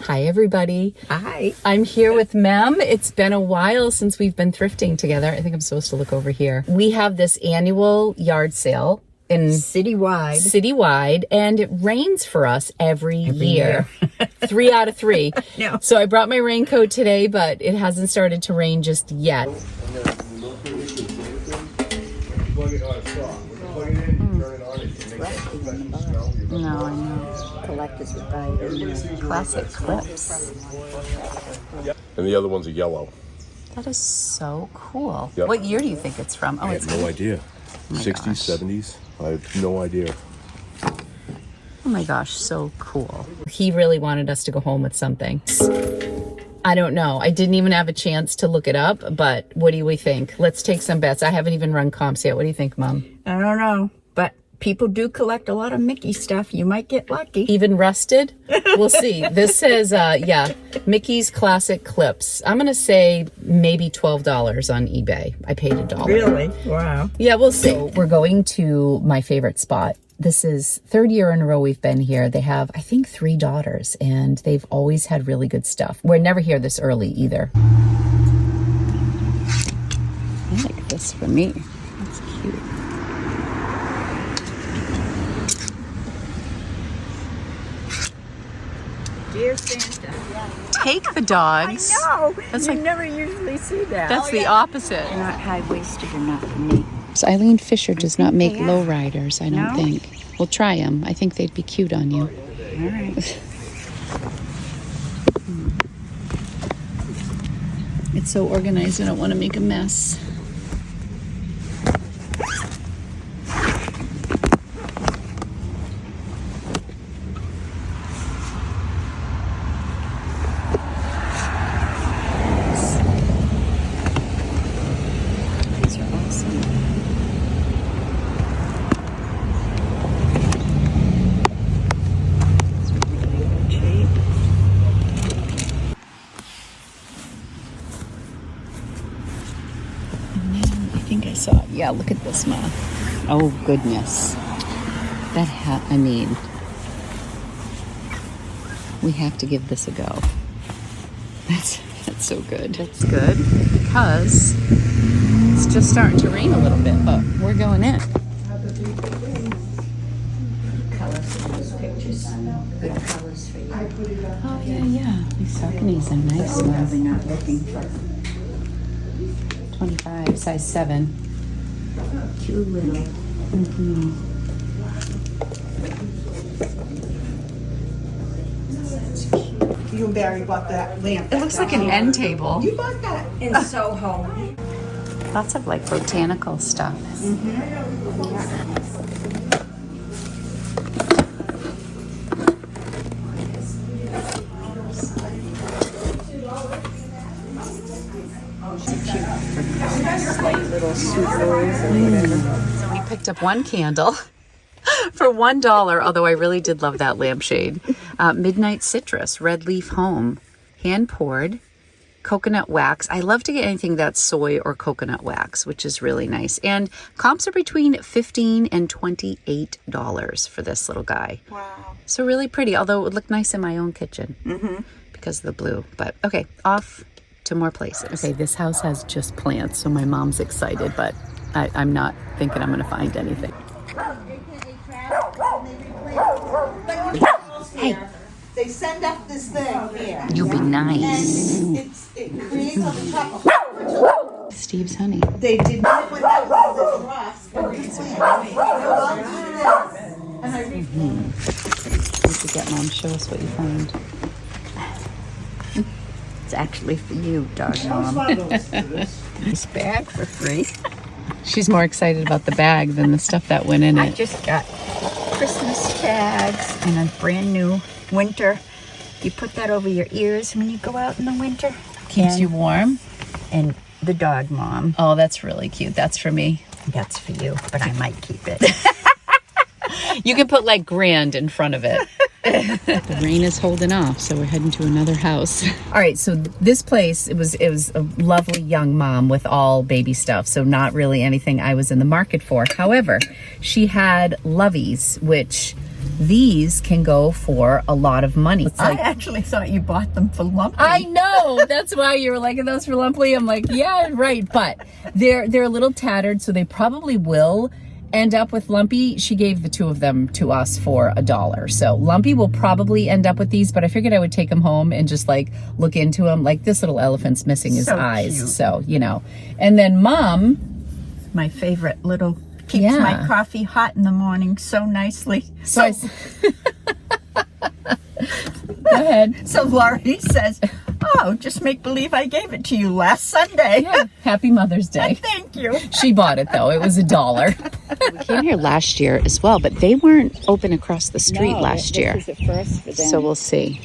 Hi, everybody. Hi. I'm here with Mem. It's been a while since we've been thrifting together. I think I'm supposed to look over here. We have this annual yard sale in citywide, and it rains for us every year. 3 out of 3. No. So I brought my raincoat today, but it hasn't started to rain just yet. No, I know. Collectors would buy it. Classic clips. And the other ones are yellow. That is so cool. Yep. What year do you think it's from? Oh, I it's have no idea. Oh my 60s, gosh. 70s. I have no idea. Oh my gosh, so cool. He really wanted us to go home with something. I don't know. I didn't even have a chance to look it up, but what do we think? Let's take some bets. I haven't even run comps yet. What do you think, Mom? I don't know, but people do collect a lot of Mickey stuff. You might get lucky. Even rusted? We'll see. This says, Mickey's Classic Clips. I'm going to say maybe $12 on eBay. I paid $1. Really? Wow. Yeah, we'll see. So we're going to my favorite spot. This is third year in a row we've been here. They have, I think, 3 daughters, and they've always had really good stuff. We're never here this early either. I like this for me. That's cute. Dear Santa. Take the dogs. I know. That's You like- never usually see that. That's the opposite. They're not high-waisted or not for me. So Eileen Fisher does not make they are. lowriders, I don't No? think. We'll try them. I think they'd be cute on you. All right. It's so organized, I don't want to make a mess. These are awesome. It's really good shape. And then I think I saw, yeah, look at this, Ma. Oh, goodness. That hat, I mean, we have to give this a go. That's so good. That's good because it's just starting to rain a little bit, but we're going in. Colors for those pictures. Good colors for you. Oh, yeah. These Sauconys are nice. Probably not looking for 25, size 7. too little. You and Barry bought that lamp. It looks like an end table. You bought that. In Soho. Lots of like botanical stuff. Like little soup bowls or whatever. So we picked up one candle for $1, although I really did love that lampshade. Midnight Citrus, Red Leaf Home, hand poured, coconut wax. I love to get anything that's soy or coconut wax, which is really nice. And comps are between $15 and $28 for this little guy. Wow. So really pretty, although it would look nice in my own kitchen because of the blue. But okay, off to more places. Okay, this house has just plants, so my mom's excited, but I'm not thinking I'm gonna find anything. Hey, They send up this thing here. you be nice. It creates on the top. Steve's honey. They did not put that with the frost. And I You should get Mom, show us what you found. It's actually for you, dog mom. This bag for free. She's more excited about the bag than the stuff that went in I it. just got Christmas tags and a brand new winter. You put that over your ears when you go out in the winter. Keeps you warm. And the dog mom. Oh, that's really cute. That's for me. That's for you, but I might keep it. You can put like grand in front of it. The rain is holding off, so we're heading to another house. All right, so this place, it was a lovely young mom with all baby stuff, so not really anything I was in the market for. However, she had loveys, which these can go for a lot of money. It's I like, actually thought you bought them for Lumpy. I know. That's why you were like, are those for Lumpy? I'm like, yeah, right. But they're a little tattered, so they probably will end up with Lumpy. She gave the two of them to us for $1. So Lumpy will probably end up with these, but I figured I would take them home and just like look into them. Like this little elephant's missing his So eyes. cute. So, you know. And then Mom, My favorite little, keeps my coffee hot in the morning so nicely. so go ahead. So Laurie says, oh, just make believe I gave it to you last Sunday. Yeah. Happy Mother's Day. Thank you. She bought it though. It was $1. We came here last year as well, but they weren't open across the street last year. This is a first for them. So we'll see.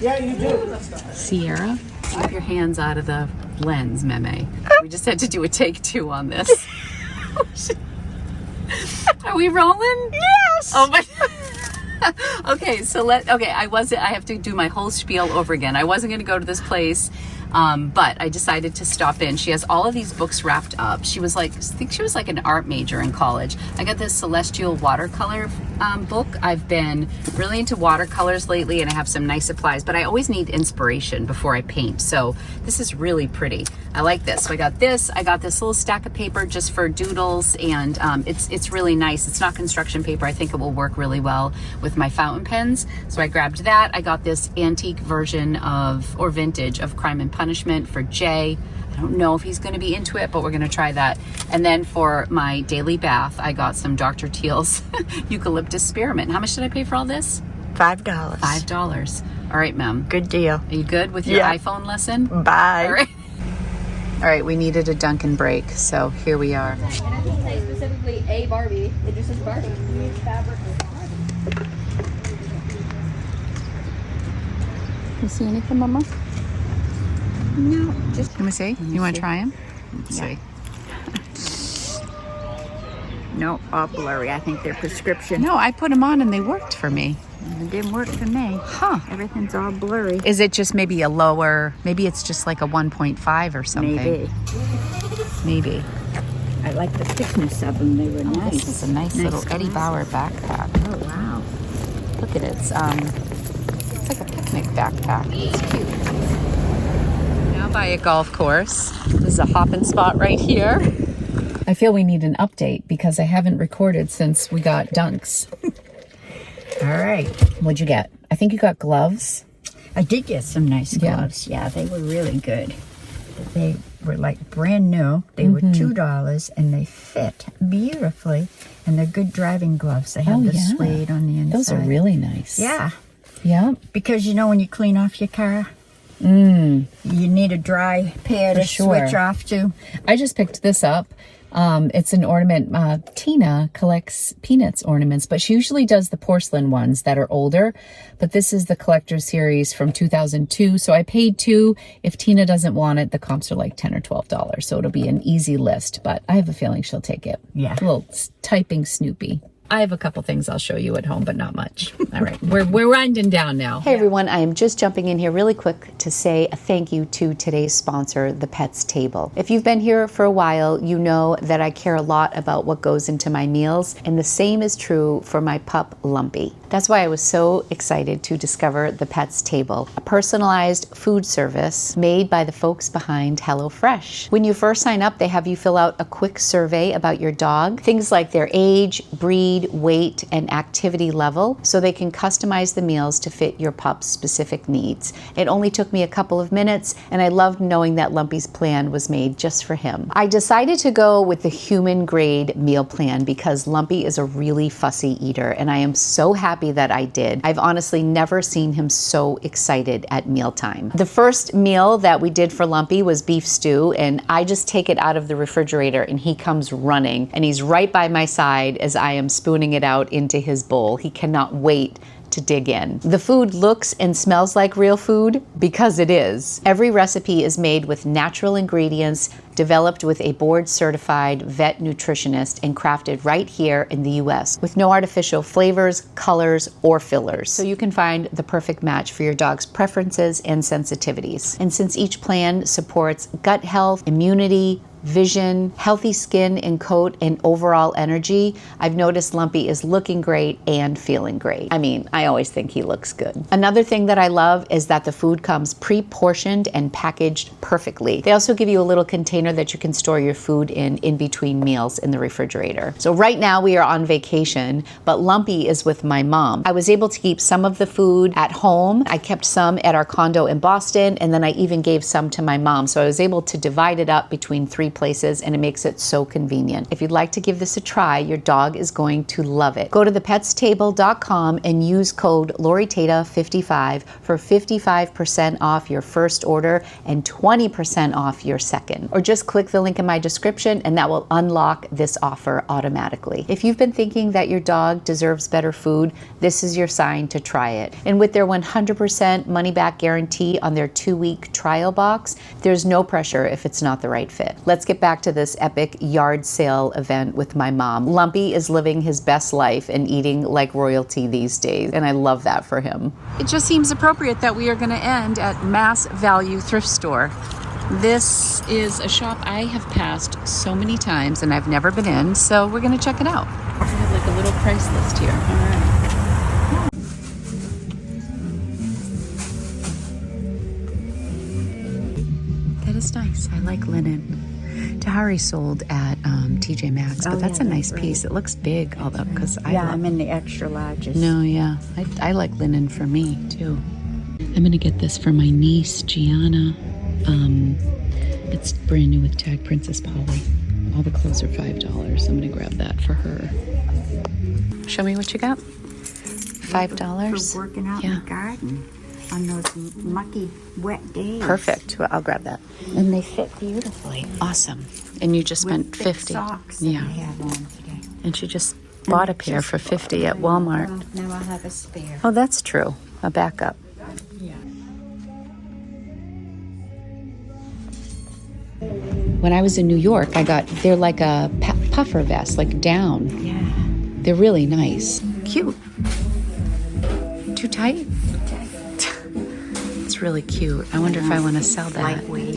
Yeah, you do. Sierra, keep your hands out of the lens, Meme. We just had to do a take 2 on this. Are we rolling? Yes. Oh my. Okay, so I have to do my whole spiel over again. I wasn't going to go to this place, but I decided to stop in. She has all of these books wrapped up. She was like, I think she was like an art major in college. I got this Celestial watercolor book. I've been really into watercolors lately, and I have some nice supplies, but I always need inspiration before I paint. So this is really pretty. I like this. So I got this little stack of paper just for doodles, and it's really nice. It's not construction paper. I think it will work really well with my fountain pens. So I grabbed that. I got this antique version or vintage of Crime and Punishment for Jay. I don't know if he's going to be into it, but we're going to try that. And then for my daily bath, I got some Dr. Teal's eucalyptus spearmint. How much did I pay for all this? $5. $5. All right, ma'am. Good deal. Are you good with your Yeah. iPhone lesson? Bye. All right. All right, we needed a Dunkin break, so here we are. It doesn't say specifically a Barbie. It just says Barbie. You need fabric. You see anything, Mama? No, just Can we see? You want to try them? Let's Yeah. see. no, all blurry. I think they're prescription. No, I put them on and they worked for me. It didn't work for me. Huh. Everything's all blurry. Is it just maybe a lower, maybe it's just like a 1.5 or something? Maybe. Maybe. I like the thickness of them. They were Oh, nice. this is a nice little Eddie glasses. Bauer backpack. Oh, wow. Look at it. It's like a picnic backpack. It's cute. Now by a golf course. This is a hopping spot right here. I feel we need an update because I haven't recorded since we got Dunks. All right. What'd you get? I think you got gloves. I did get some nice Yeah. gloves. Yeah, they were really good. They were like brand new. They were $2 and they fit beautifully. And they're good driving gloves. They have Oh, the yeah. suede on the inside. Those are really nice. Yeah. Yeah. Because you know when you clean off your car, Mm. you need a dry pair to sure. switch off to. I just picked this up. It's an ornament. Tina collects Peanuts ornaments, but she usually does the porcelain ones that are older. But this is the collector series from 2002. So I paid $2. If Tina doesn't want it, the comps are like $10 or $12. So it'll be an easy list, but I have a feeling she'll take it. Yeah. A little typing Snoopy. I have a couple things I'll show you at home, but not much. All right, we're winding down now. Hey everyone, I am just jumping in here really quick to say a thank you to today's sponsor, The Pets Table. If you've been here for a while, you know that I care a lot about what goes into my meals, and the same is true for my pup, Lumpy. That's why I was so excited to discover The Pets Table, a personalized food service made by the folks behind HelloFresh. When you first sign up, they have you fill out a quick survey about your dog, things like their age, breed, weight, and activity level, so they can customize the meals to fit your pup's specific needs. It only took me a couple of minutes, and I loved knowing that Lumpy's plan was made just for him. I decided to go with the human grade meal plan because Lumpy is a really fussy eater, and I am so happy that I did. I've honestly never seen him so excited at mealtime. The first meal that we did for Lumpy was beef stew, and I just take it out of the refrigerator and he comes running, and he's right by my side as I am spooning it out into his bowl. He cannot wait to dig in. The food looks and smells like real food because it is. Every recipe is made with natural ingredients, developed with a board-certified vet nutritionist, and crafted right here in the US with no artificial flavors, colors, or fillers. So you can find the perfect match for your dog's preferences and sensitivities. And since each plan supports gut health, immunity, vision, healthy skin and coat, and overall energy, I've noticed Lumpy is looking great and feeling great. I mean, I always think he looks good. Another thing that I love is that the food comes pre-portioned and packaged perfectly. They also give you a little container that you can store your food in between meals in the refrigerator. So right now we are on vacation, but Lumpy is with my mom. I was able to keep some of the food at home. I kept some at our condo in Boston, and then I even gave some to my mom. So I was able to divide it up between 3 places, and it makes it so convenient. If you'd like to give this a try, your dog is going to love it. Go to thepetstable.com and use code LoriTata55 for 55% off your first order and 20% off your second. Or just click the link in my description and that will unlock this offer automatically. If you've been thinking that your dog deserves better food, this is your sign to try it. And with their 100% money-back guarantee on their 2-week trial box, there's no pressure if it's not the right fit. Let's get back to this epic yard sale event with my mom. Lumpy is living his best life and eating like royalty these days, and I love that for him. It just seems appropriate that we are going to end at Mass Value Thrift Store. This is a shop I have passed so many times and I've never been in, so we're going to check it out. I have like a little price list here. All right. That is nice. I like linen. Tahari sold at TJ Maxx, but that's a nice piece. It looks big, although, because I'm in the extra largest. No, yeah. I like linen for me, too. I'm going to get this for my niece, Gianna. It's brand new with tag, Princess Polly. All the clothes are $5. I'm going to grab that for her. Show me what you got. $5? For working out in the garden on those mucky, wet days. Perfect. Well, I'll grab that. And they fit beautifully. Awesome. And you just spent With thick $50. Socks that I have on today. And she just bought a pair for $50 at Walmart. Well, now I'll have a spare. Oh, that's true. A backup. Yeah. When I was in New York, they're like a puffer vest, like down. Yeah. They're really nice. Cute. Too tight? It's really cute. I wonder if I want to sell that. Lightweight.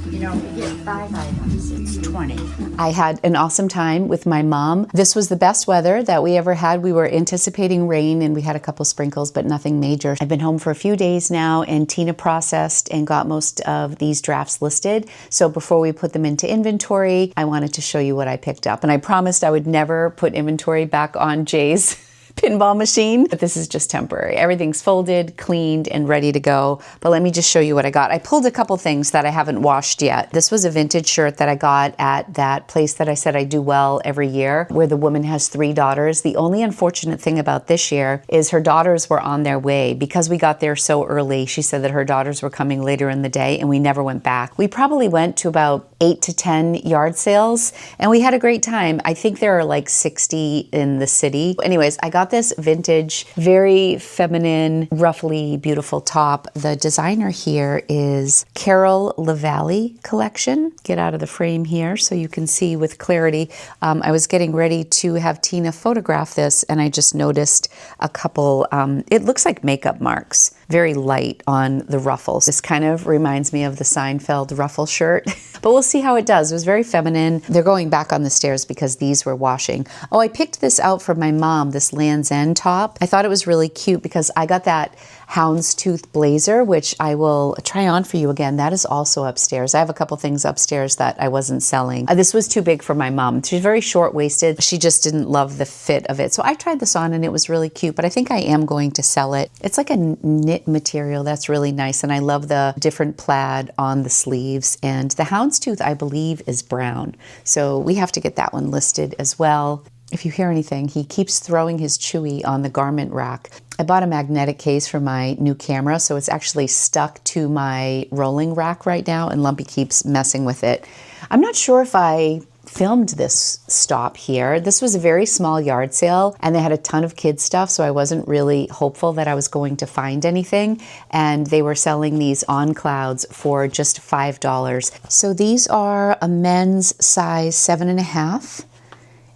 You know, you get 5 items, it's 20. I had an awesome time with my mom. This was the best weather that we ever had. We were anticipating rain and we had a couple sprinkles, but nothing major. I've been home for a few days now and Tina processed and got most of these drafts listed. So before we put them into inventory, I wanted to show you what I picked up. And I promised I would never put inventory back on Jay's pinball machine, but this is just temporary. Everything's folded, cleaned, and ready to go. But let me just show you what I got. I pulled a couple things that I haven't washed yet. This was a vintage shirt that I got at that place that I said I do well every year, where the woman has 3 daughters. The only unfortunate thing about this year is her daughters were on their way. Because we got there so early, she said that her daughters were coming later in the day, and we never went back. We probably went to about 8 to 10 yard sales, and we had a great time. I think there are like 60 in the city. Anyways, I got this vintage, very feminine, roughly beautiful top. The designer here is Carol LaValle Collection. Get out of the frame here so you can see with clarity. I was getting ready to have Tina photograph this, and I just noticed a couple, it looks like makeup marks, very light on the ruffles. This kind of reminds me of the Seinfeld ruffle shirt, but we'll see how it does. It was very feminine. They're going back on the stairs because these were washing. Oh, I picked this out for my mom, this Land's End top. I thought it was really cute because I got that houndstooth blazer, which I will try on for you again. That is also upstairs. I have a couple things upstairs that I wasn't selling. This was too big for my mom. She's very short-waisted. She just didn't love the fit of it. So I tried this on and it was really cute, but I think I am going to sell it. It's like a knit material that's really nice, and I love the different plaid on the sleeves. And the houndstooth, I believe, is brown. So we have to get that one listed as well. If you hear anything, he keeps throwing his Chewy on the garment rack. I bought a magnetic case for my new camera, so it's actually stuck to my rolling rack right now, and Lumpy keeps messing with it. I'm not sure if I filmed this stop here. This was a very small yard sale and they had a ton of kids stuff, so I wasn't really hopeful that I was going to find anything. And they were selling these on clouds for just $5. So these are a men's size 7.5.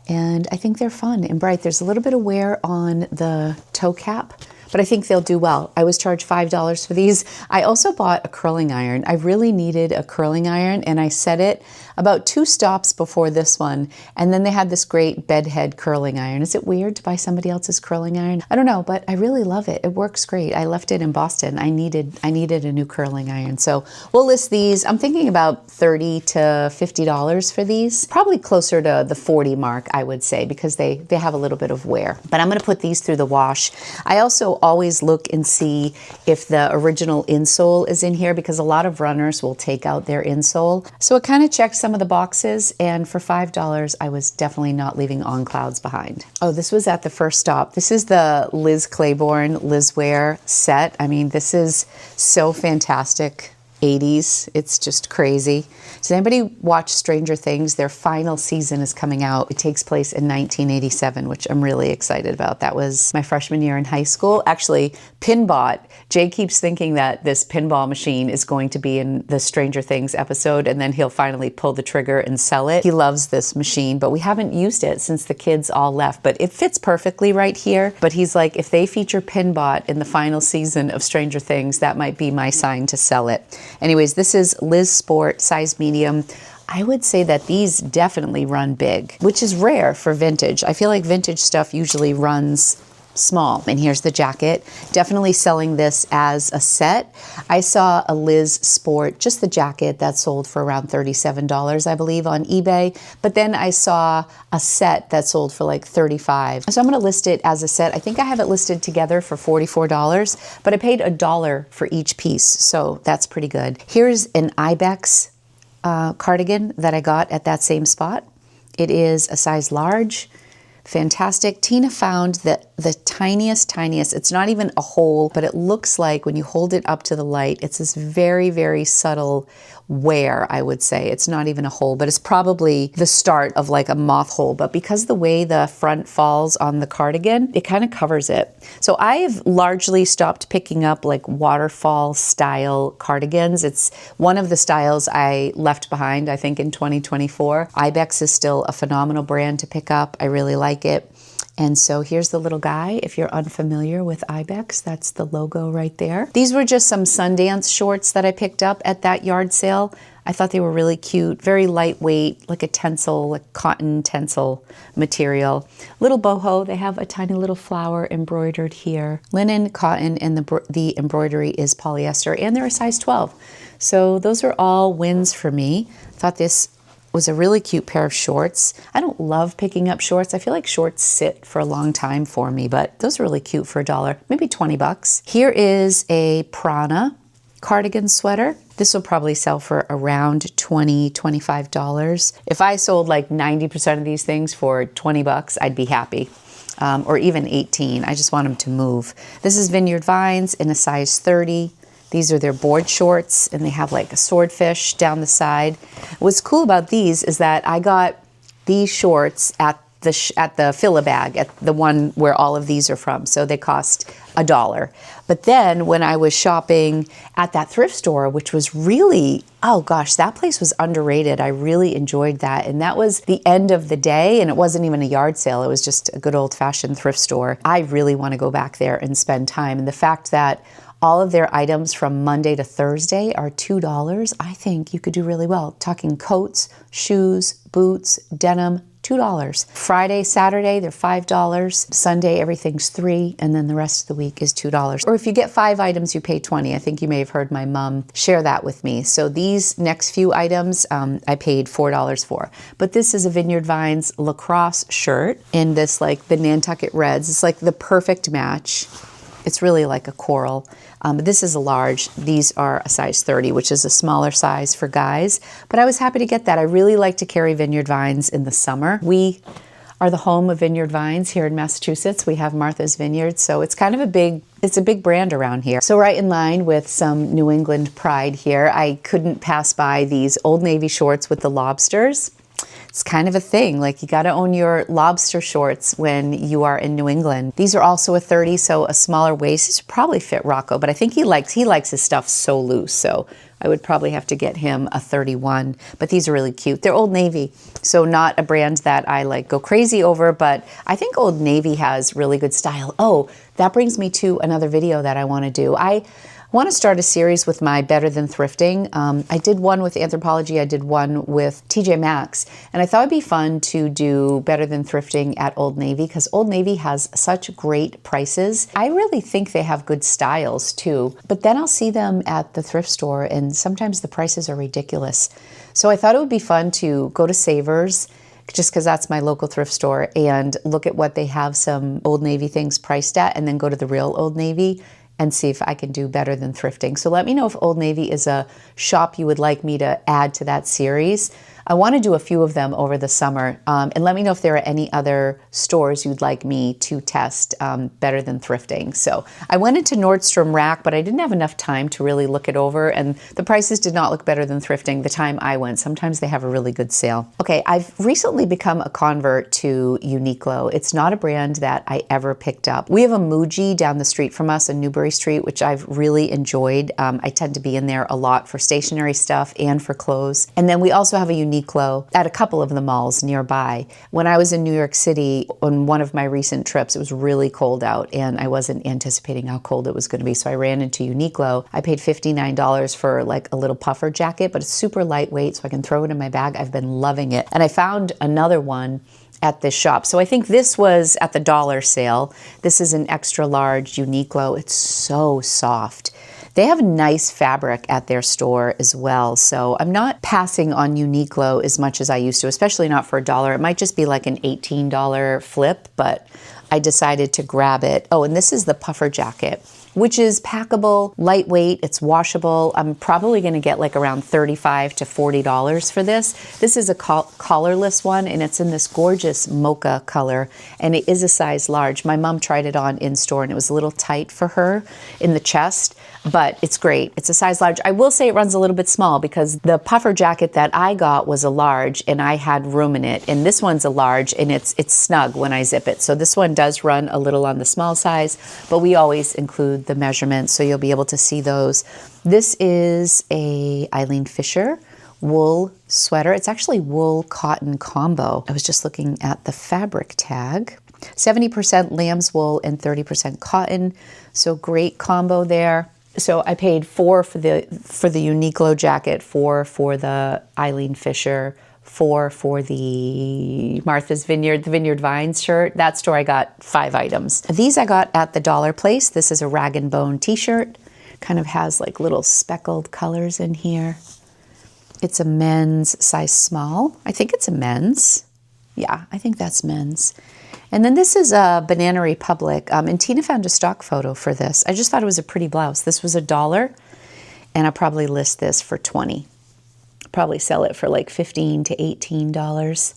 And I think they're fun and bright. There's a little bit of wear on the toe cap, but I think they'll do well. I was charged $5 for these. I also bought a curling iron. I really needed a curling iron and I set it about 2 stops before this one. And then they had this great bedhead curling iron. Is it weird to buy somebody else's curling iron? I don't know, but I really love it. It works great. I left it in Boston. I needed a new curling iron. So we'll list these. I'm thinking about $30 to $50 for these. Probably closer to the 40 mark, I would say, because they have a little bit of wear. But I'm gonna put these through the wash. I also always look and see if the original insole is in here because a lot of runners will take out their insole. So it kind of checks some of the boxes, and for $5 I was definitely not leaving on clouds behind. Oh, this was at the first stop. This is the Liz Claiborne Liz Wear set. I mean, this is so fantastic. 80s. It's just crazy. Does anybody watch Stranger Things? Their final season is coming out. It takes place in 1987, which I'm really excited about. That was my freshman year in high school. Actually, Pinbot. Jay keeps thinking that this pinball machine is going to be in the Stranger Things episode, and then he'll finally pull the trigger and sell it. He loves this machine, but we haven't used it since the kids all left, but it fits perfectly right here. But he's like, if they feature Pinbot in the final season of Stranger Things, that might be my sign to sell it. Anyways, this is Liz Sport, size medium. I would say that these definitely run big, which is rare for vintage. I feel like vintage stuff usually runs small. And here's the jacket. Definitely selling this as a set. I saw a Liz Sport, just the jacket, that sold for around $37, I believe, on eBay. But then I saw a set that sold for like $35. So I'm going to list it as a set. I think I have it listed together for $44, but I paid $1 for each piece. So that's pretty good. Here's an Ibex cardigan that I got at that same spot. It is a size large. Fantastic. Tina found the tiniest, it's not even a hole, but it looks like when you hold it up to the light, it's this very, very subtle wear, I would say. It's not even a hole, but it's probably the start of like a moth hole. But because the way the front falls on the cardigan, it kind of covers it. So I've largely stopped picking up like waterfall style cardigans. It's one of the styles I left behind, I think, in 2024. Ibex is still a phenomenal brand to pick up. I really like it. And so here's the little guy. If you're unfamiliar with Ibex, that's the logo right there. These were just some Sundance shorts that I picked up at that yard sale. I thought they were really cute, very lightweight, like a tencel, like cotton tencel material. Little boho, they have a tiny little flower embroidered here. Linen, cotton, and the embroidery is polyester, and they're a size 12. So those are all wins for me. Thought this was a really cute pair of shorts. I don't love picking up shorts. I feel like shorts sit for a long time for me, but those are really cute for $1, maybe 20 bucks. Here is a Prana cardigan sweater. This will probably sell for around $20, $25. If I sold like 90% of these things for 20 bucks, I'd be happy. Or even 18. I just want them to move. This is Vineyard Vines in a size 30. These are their board shorts, and they have like a swordfish down the side. What's cool about these is that I got these shorts at the Fill-A-Bag, at the one where all of these are from. So they cost $1. But then when I was shopping at that thrift store, which was really, oh gosh, that place was underrated. I really enjoyed that. And that was the end of the day, and it wasn't even a yard sale. It was just a good old-fashioned thrift store. I really want to go back there and spend time. And the fact that all of their items from Monday to Thursday are $2, I think you could do really well. Talking coats, shoes, boots, denim, $2. Friday, Saturday, they're $5. Sunday, everything's $3, and then the rest of the week is $2. Or if you get 5 items, you pay $20. I think you may have heard my mom share that with me. So these next few items, I paid $4 for. But this is a Vineyard Vines lacrosse shirt in this like the Nantucket Reds. It's like the perfect match. It's really like a coral. This is a large. These are a size 30, which is a smaller size for guys. But I was happy to get that. I really like to carry Vineyard Vines in the summer. We are the home of Vineyard Vines here in Massachusetts. We have Martha's Vineyard, so it's kind of a big brand around here. So right in line with some New England pride here, I couldn't pass by these Old Navy shorts with the lobsters. It's kind of a thing. Like, you got to own your lobster shorts when you are in New England. These are also a 30, so a smaller waist. These would probably fit Rocco, but I think he likes his stuff so loose, so I would probably have to get him a 31. But these are really cute. They're Old Navy, so not a brand that I like go crazy over, but I think Old Navy has really good style. Oh, that brings me to another video that I want to do. I want to start a series with my Better Than Thrifting. I did one with Anthropologie, I did one with TJ Maxx, and I thought it'd be fun to do Better Than Thrifting at Old Navy because Old Navy has such great prices. I really think they have good styles too, but then I'll see them at the thrift store and sometimes the prices are ridiculous. So I thought it would be fun to go to Savers, just because that's my local thrift store, and look at what they have some Old Navy things priced at, and then go to the real Old Navy and see if I can do Better Than Thrifting. So let me know if Old Navy is a shop you would like me to add to that series. I want to do a few of them over the summer, and let me know if there are any other stores you'd like me to test Better Than Thrifting. So I went into Nordstrom Rack, but I didn't have enough time to really look it over, and the prices did not look Better Than Thrifting the time I went. Sometimes they have a really good sale. Okay, I've recently become a convert to Uniqlo. It's not a brand that I ever picked up. We have a Muji down the street from us in Newbury Street, which I've really enjoyed. I tend to be in there a lot for stationery stuff and for clothes. And then we also have a Uniqlo at a couple of the malls nearby. When I was in New York City on one of my recent trips, it was really cold out and I wasn't anticipating how cold it was going to be. So I ran into Uniqlo. I paid $59 for like a little puffer jacket, but it's super lightweight so I can throw it in my bag. I've been loving it. And I found another one at this shop. So I think this was at the dollar sale. This is an extra large Uniqlo. It's so soft. They have nice fabric at their store as well. So I'm not passing on Uniqlo as much as I used to, especially not for $1. It might just be like an $18 flip, but I decided to grab it. Oh, and this is the puffer jacket, which is packable, lightweight, it's washable. I'm probably gonna get like around $35 to $40 for this. This is a collarless one and it's in this gorgeous mocha color and it is a size large. My mom tried it on in store and it was a little tight for her in the chest, but it's great. It's a size large. I will say it runs a little bit small because the puffer jacket that I got was a large and I had room in it, and this one's a large and it's snug when I zip it. So this one does run a little on the small size, but we always include the measurements so you'll be able to see those. This is a Eileen Fisher wool sweater. It's actually wool cotton combo. I was just looking at the fabric tag. 70% lamb's wool and 30% cotton. So great combo there. So I paid $4 for the Uniqlo jacket, $4 for the Eileen Fisher, $4 for the Martha's Vineyard, the Vineyard Vines shirt. That store I got 5 items. These I got at the dollar place. This is a Rag & Bone t-shirt. Kind of has like little speckled colors in here. It's a men's size small. I think it's a men's. Yeah, I think that's men's. And then this is a Banana Republic, and Tina found a stock photo for this. I just thought it was a pretty blouse. This was $1, and I'll probably list this for $20. Probably sell it for like $15 to $18.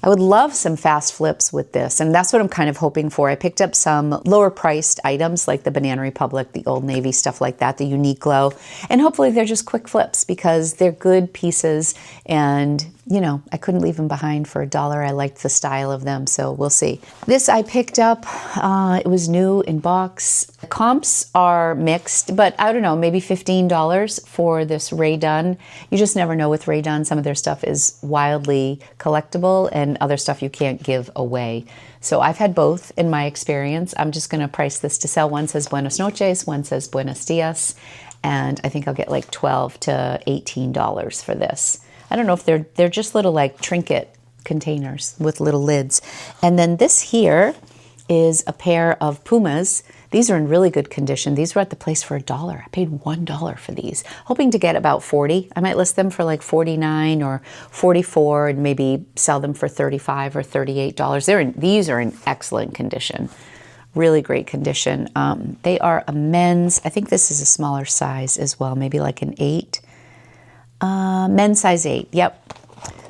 I would love some fast flips with this, and that's what I'm kind of hoping for. I picked up some lower priced items like the Banana Republic, the Old Navy, stuff like that, the Uniqlo, and hopefully they're just quick flips because they're good pieces and, you know, I couldn't leave them behind for $1. I liked the style of them, so we'll see. This I picked up, it was new in box. The comps are mixed, but I don't know, maybe $15 for this Rae Dunn. You just never know with Rae Dunn. Some of their stuff is wildly collectible and other stuff you can't give away. So I've had both in my experience. I'm just gonna price this to sell. One says Buenas noches, one says Buenos dias, and I think I'll get like $12 to $18 for this. I don't know if they're just little like trinket containers with little lids. And then this here is a pair of Pumas. These are in really good condition. These were at the place for $1. I paid $1 for these, hoping to get about 40. I might list them for like 49 or 44 and maybe sell them for $35 or $38. These are in excellent condition. Really great condition. They are a men's. I think this is a smaller size as well, maybe like an 8. Men's size 8, yep.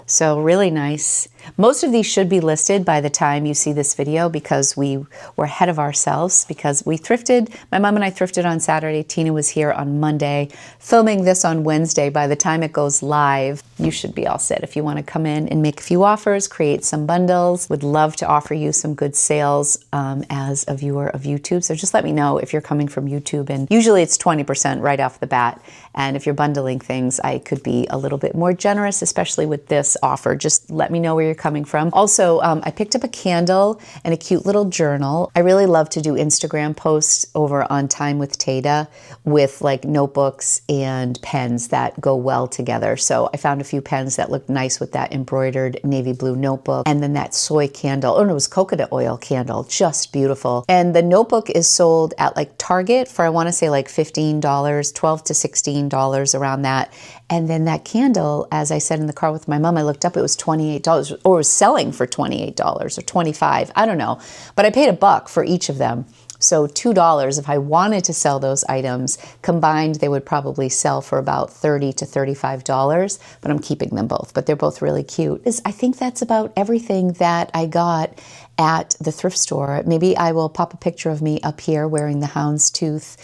So really nice. Most of these should be listed by the time you see this video because we were ahead of ourselves because we thrifted. My mom and I thrifted on Saturday. Tina was here on Monday, filming this on Wednesday. By the time it goes live, you should be all set. If you want to come in and make a few offers, create some bundles, would love to offer you some good sales as a viewer of YouTube. So just let me know if you're coming from YouTube, and usually it's 20% right off the bat. And if you're bundling things, I could be a little bit more generous, especially with this offer. Just let me know where you're coming from. Also, I picked up a candle and a cute little journal. I really love to do Instagram posts over on Time with Tata with like notebooks and pens that go well together. So I found a few pens that looked nice with that embroidered navy blue notebook, and then that soy candle. Oh no, it was coconut oil candle, just beautiful. And the notebook is sold at like Target for, I want to say like $15, $12 to $16, around that. And then that candle, as I said in the car with my mom, I looked up, it was $28, or was selling for $28 or $25, I don't know. But I paid $1 for each of them. So $2, if I wanted to sell those items combined, they would probably sell for about $30 to $35, but I'm keeping them both. But they're both really cute. I think that's about everything that I got at the thrift store. Maybe I will pop a picture of me up here wearing the houndstooth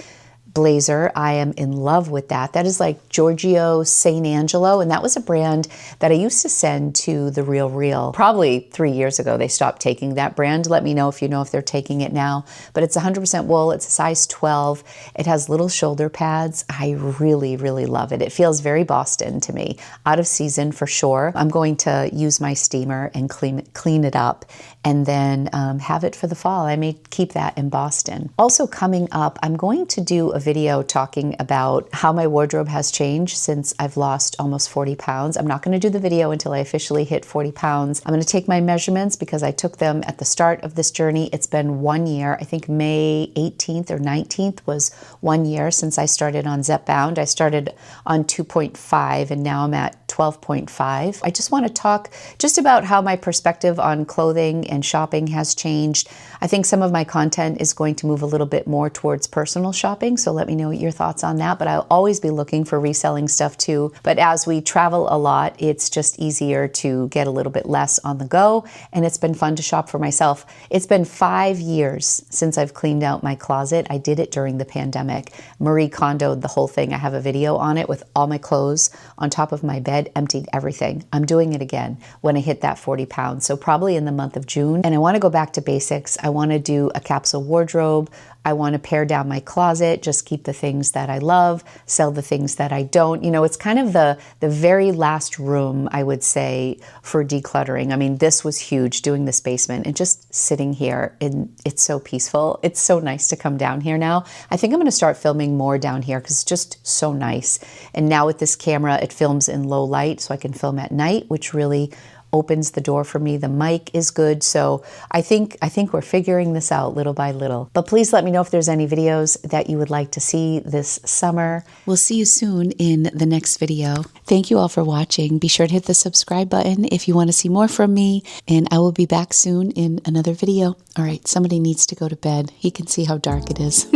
blazer. I am in love with that. That is like Giorgio St. Angelo, and that was a brand that I used to send to The Real. Probably 3 years ago, they stopped taking that brand. Let me know if you know if they're taking it now. But it's 100% wool. It's a size 12. It has little shoulder pads. I really, really love it. It feels very Boston to me. Out of season for sure. I'm going to use my steamer and clean it up and then have it for the fall. I may keep that in Boston. Also coming up, I'm going to do a video talking about how my wardrobe has changed since I've lost almost 40 pounds. I'm not going to do the video until I officially hit 40 pounds. I'm going to take my measurements because I took them at the start of this journey. It's been 1 year. I think May 18th or 19th was 1 year since I started on Zepbound. I started on 2.5 and now I'm at 12.5. I just want to talk just about how my perspective on clothing and shopping has changed. I think some of my content is going to move a little bit more towards personal shopping, so let me know your thoughts on that. But I'll always be looking for reselling stuff too. But as we travel a lot, it's just easier to get a little bit less on the go, and it's been fun to shop for myself. It's been 5 years since I've cleaned out my closet. I did it during the pandemic. Marie Kondo'd the whole thing. I have a video on it with all my clothes on top of my bed, emptied everything. I'm doing it again when I hit that 40 pounds, so probably in the month of June. And I want to go back to basics. I want to do a capsule wardrobe. I want to pare down my closet, just keep the things that I love, sell the things that I don't. You know, it's kind of the very last room, I would say, for decluttering. I mean, this was huge, doing this basement and just sitting here, and it's so peaceful. It's so nice to come down here now. I think I'm going to start filming more down here because it's just so nice. And now with this camera, it films in low light, so I can film at night, which really opens the door for me. The mic is good. So I think we're figuring this out little by little. But please let me know if there's any videos that you would like to see this summer. We'll see you soon in the next video. Thank you all for watching. Be sure to hit the subscribe button if you want to see more from me, and I will be back soon in another video. All right, somebody needs to go to bed. He can see how dark it is.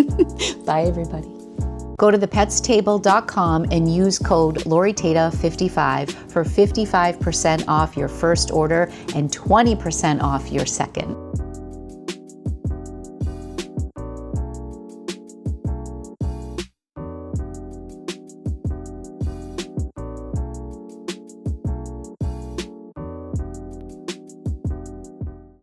Bye, everybody. Go to thepetstable.com and use code LoriTata55 for 55% off your first order and 20% off your second.